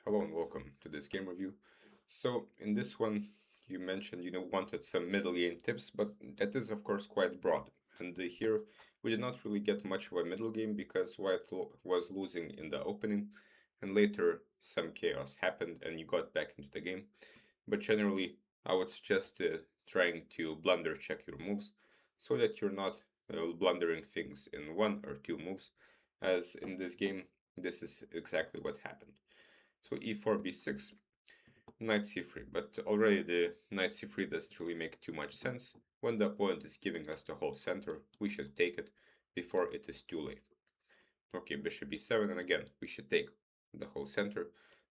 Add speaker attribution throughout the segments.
Speaker 1: Hello and welcome to this game review. So in this one, you mentioned wanted some middle game tips, but that is of course quite broad. And here we did not really get much of a middle game because was losing in the opening, and later some chaos happened and you got back into the game. But generally, I would suggest trying to blunder check your moves so that you're not blundering things in one or two moves, as in this game, this is exactly what happened. So e4, b6, knight c3. But already the knight c3 doesn't really make too much sense. When the opponent is giving us the whole center, we should take it before it is too late. Okay, bishop b7, and again, we should take the whole center.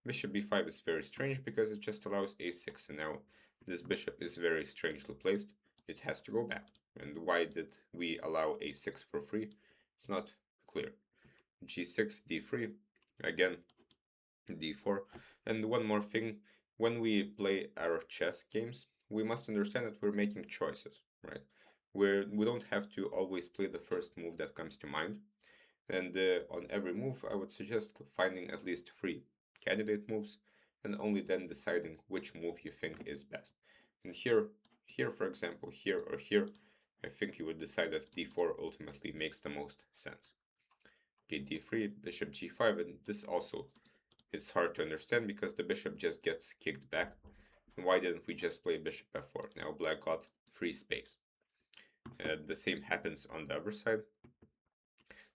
Speaker 1: Bishop b5 is very strange because it just allows a6, and now this bishop is very strangely placed. It has to go back. And why did we allow a6 for free? It's not clear. g6, d3, again, d4. And one more thing, when we play our chess games, we must understand that we're making choices, right? We don't have to always play the first move that comes to mind. And on every move, I would suggest finding at least three candidate moves and only then deciding which move you think is best. And here for example, here or here, I think you would decide that d4 ultimately makes the most sense. Okay, d3, bishop g5, and this also it's hard to understand because the bishop just gets kicked back. And why didn't we just play bishop f4? Now black got free space. The same happens on the other side.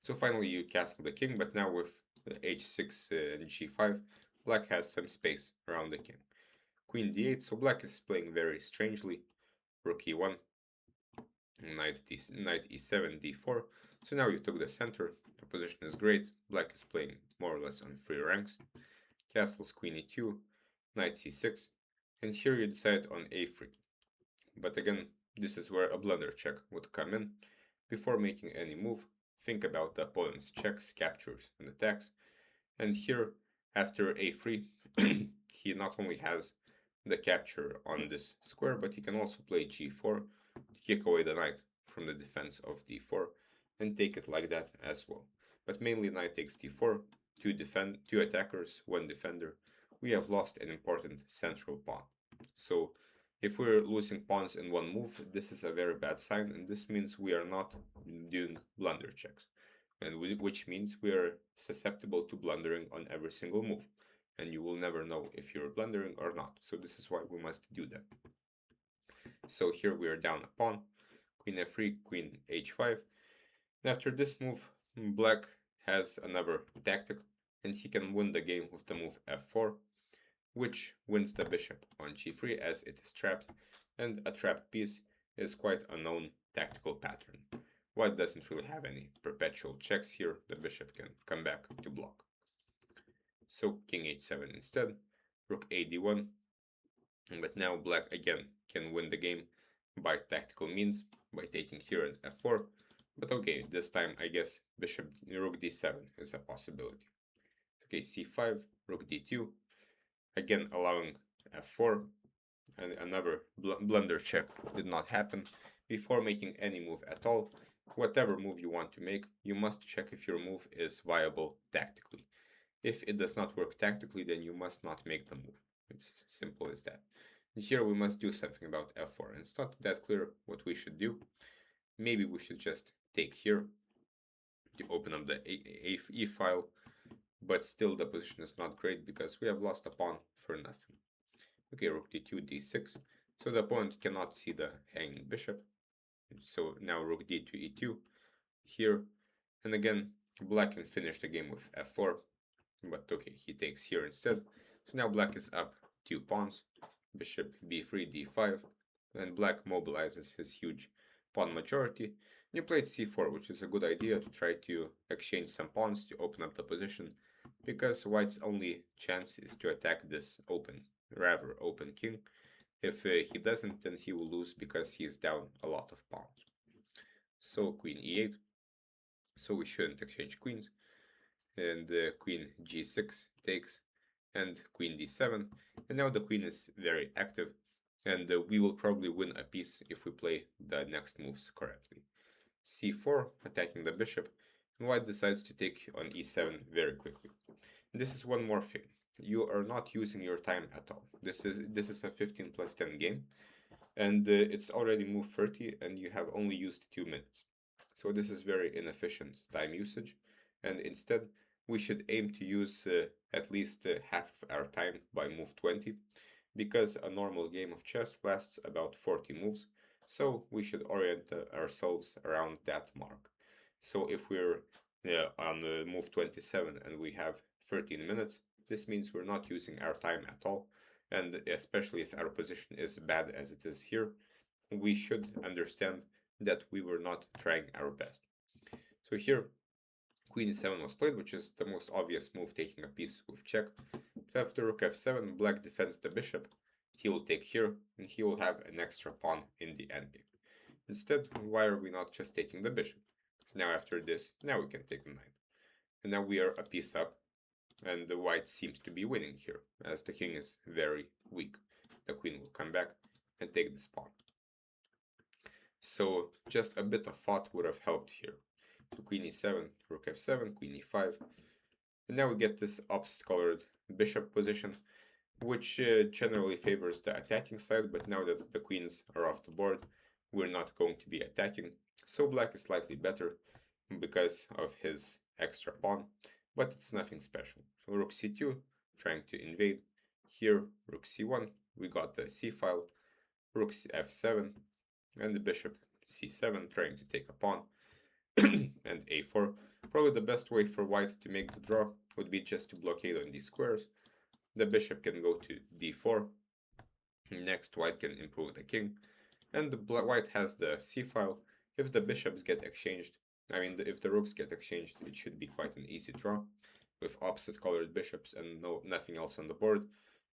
Speaker 1: So finally you castle the king, but now with h6 and g5, black has some space around the king. Queen d8, so black is playing very strangely. Rook e1, knight e7, d4. So now you took the center. The position is great. Black is playing more or less on free ranks. Castles queen e2, knight c6, and here you decide on a3. But again, this is where a blunder check would come in. Before making any move, think about the opponent's checks, captures, and attacks. And here, after a3, he not only has the capture on this square, but he can also play g4 to kick away the knight from the defense of d4 and take it like that as well. But mainly knight takes d4, two attackers, one defender. We have lost an important central pawn. So if we're losing pawns in one move, this is a very bad sign, and this means we are not doing blunder checks, and which means we are susceptible to blundering on every single move, and you will never know if you're blundering or not. So this is why we must do that. So here we are down a pawn, queen f3, queen h5. After this move, black has another tactic, and he can win the game with the move f4, which wins the bishop on g3 as it is trapped, and a trapped piece is quite a known tactical pattern. White doesn't really have any perpetual checks here, the bishop can come back to block. So king h7 instead, rook a d1, but now black again can win the game by tactical means, by taking here at f4, but okay, this time I guess bishop rook d7 is a possibility. Okay, c5, rook d2, again allowing f4, and another blunder check did not happen. Before making any move at all, whatever move you want to make, you must check if your move is viable tactically. If it does not work tactically, then you must not make the move. It's simple as that. And here we must do something about f4, and it's not that clear what we should do. Maybe we should just take here to open up the e file, but still the position is not great because we have lost a pawn for nothing. Okay, rook d2, d6, so the opponent cannot see the hanging bishop. So now rook d2, e2 here, and again black can finish the game with f4, but okay, he takes here instead. So now black is up 2 pawns, bishop b3, d5, and black mobilizes his huge pawn majority. You played c4, which is a good idea to try to exchange some pawns to open up the position, because white's only chance is to attack this rather open king. If he doesn't, then he will lose because he is down a lot of pawns. So queen e8, so we shouldn't exchange queens, and queen g6 takes, and queen d7, and now the queen is very active, and we will probably win a piece if we play the next moves correctly. c4, attacking the bishop, and white decides to take on e7 very quickly. And this is one more thing. you are not using your time at all. This is a 15 plus 10 game, and it's already moved 30 and you have only used 2 minutes. So this is very inefficient time usage, and instead we should aim to use at least half of our time by move 20, because a normal game of chess lasts about 40 moves, so we should orient ourselves around that mark. So if we're on move 27 and we have 13 minutes, this means we're not using our time at all, and especially if our position is bad as it is here, we should understand that we were not trying our best. So here, queen e7 was played, which is the most obvious move, taking a piece with check. But after rook f7, black defends the bishop. He will take here, and he will have an extra pawn in the endgame. Instead, why are we not just taking the bishop? Because now after this, now we can take the knight. And now we are a piece up, and the white seems to be winning here, as the king is very weak. The queen will come back and take this pawn. So just a bit of thought would have helped here. So queen e7, rook f7, queen e5. And now we get this opposite colored bishop position, which generally favors the attacking side, but now that the queens are off the board, we're not going to be attacking. So black is slightly better because of his extra pawn, but it's nothing special. So rook c2, trying to invade. Here, rook c1, we got the c file, rook f7, and the bishop c7, trying to take a pawn, and a4. Probably the best way for white to make the draw would be just to blockade on these squares. The bishop can go to d4. Next, white can improve the king, and the white has the c-file. If the bishops get exchanged, if the rooks get exchanged, it should be quite an easy draw. With opposite colored bishops and nothing else on the board,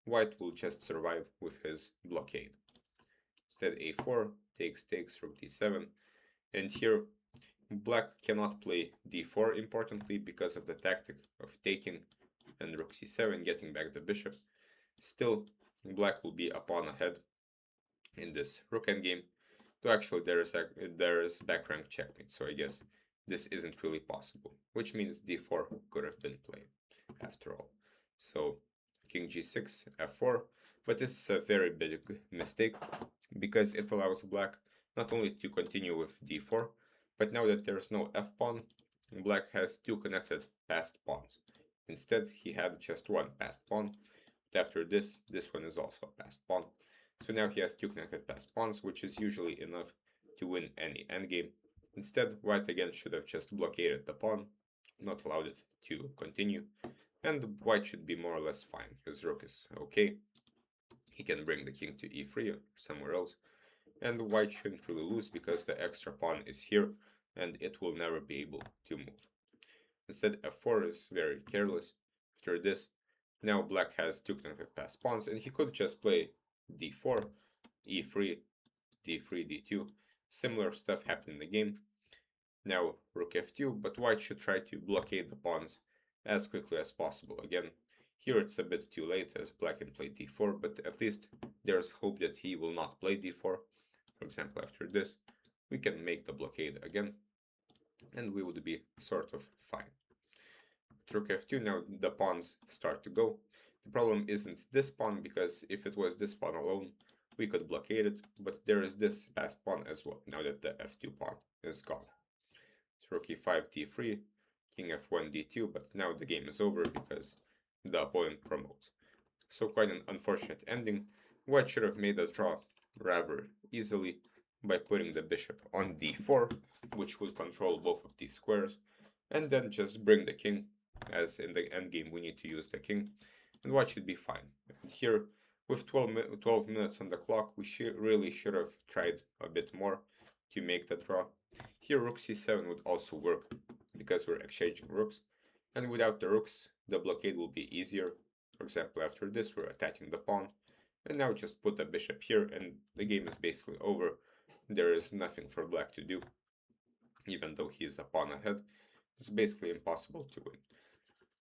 Speaker 1: white will just survive with his blockade. Instead, a4 takes rook d7, and here black cannot play d4 importantly because of the tactic of taking and rook c7 getting back the bishop. Still, black will be a pawn ahead in this rook endgame. Though actually there is back rank checkmate, so I guess this isn't really possible, which means d4 could have been played after all. So king g6, f4, but this is a very big mistake because it allows black not only to continue with d4, but now that there's no f pawn, black has 2 connected passed pawns. Instead, he had just 1 passed pawn, but after this one is also a passed pawn. So now he has 2 connected passed pawns, which is usually enough to win any endgame. Instead, white again should have just blockaded the pawn, not allowed it to continue, and white should be more or less fine. His rook is okay. He can bring the king to e3 or somewhere else, and white shouldn't really lose because the extra pawn is here, and it will never be able to move. Instead, f4 is very careless. After this, now black has 2 connected passed pawns, and he could just play d4, e3, d3, d2. Similar stuff happened in the game. Now rook f2, but white should try to blockade the pawns as quickly as possible. Again, here it's a bit too late as black can play d4, but at least there's hope that he will not play d4. For example, after this, we can make the blockade again, and we would be sort of fine. Rook f2, now the pawns start to go. The problem isn't this pawn, because if it was this pawn alone, we could blockade it, but there is this passed pawn as well, now that the f2 pawn is gone. So rook e5, d3, king f1, d2, but now the game is over because the opponent promotes. So quite an unfortunate ending. White should have made a draw rather easily by putting the bishop on d4, which would control both of these squares, and then just bring the king, as in the endgame we need to use the king, and white should be fine. And here, with 12 minutes on the clock, we really should have tried a bit more to make the draw. Here rook c7 would also work, because we're exchanging rooks, and without the rooks, the blockade will be easier. For example, after this, we're attacking the pawn, and now just put the bishop here, and the game is basically over. There is nothing for black to do. Even though he is a pawn ahead, it's basically impossible to win.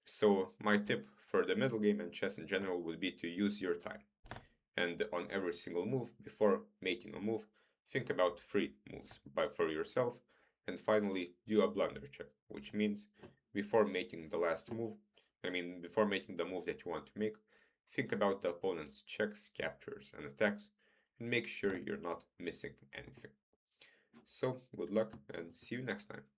Speaker 1: So my tip for the middle game and chess in general would be to use your time. And on every single move, before making a move, think about 3 moves for yourself, and finally do a blunder check, which means before making the last move, Before making the move that you want to make, think about the opponent's checks, captures, and attacks, and make sure you're not missing anything. So, good luck and see you next time.